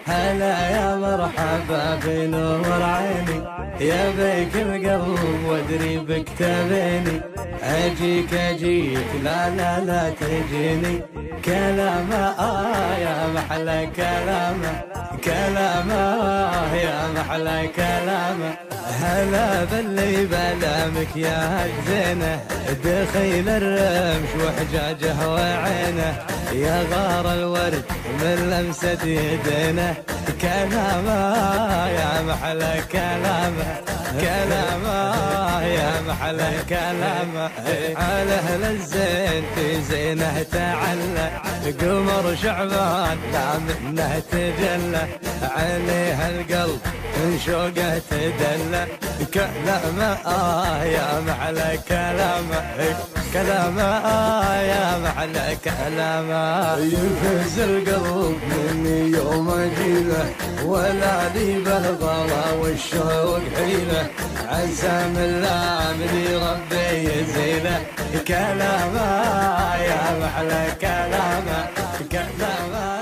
هلا يا مرحبا بنور عيني، يا بيك القلب وادري بك تبيني. اجيك لا لا لا تجيني، كلامه يا محلى كلامه، كلامه يا محلى كلامه. هلا باللي بلامك يا الزينه، دخيل الرمش وحجاجه وعينه، يا غار الورد من لمسة يدينه. كلامه يا محلى كلامه، كلامه يا محلى كلامه. على اهل الزين في زينه تعلى، قمر شعبان لا منه تجلى، عليه القلب من شوقه تدلى. كلامه يا محلى كلامه، كلامه يا محلى كلامه. يفز القلب مني يوم اجيله، ولا لي بالغلا والشوق حيله، عزام الله مني ربي يزيله. كلامه يا محلى كلامه، كلامه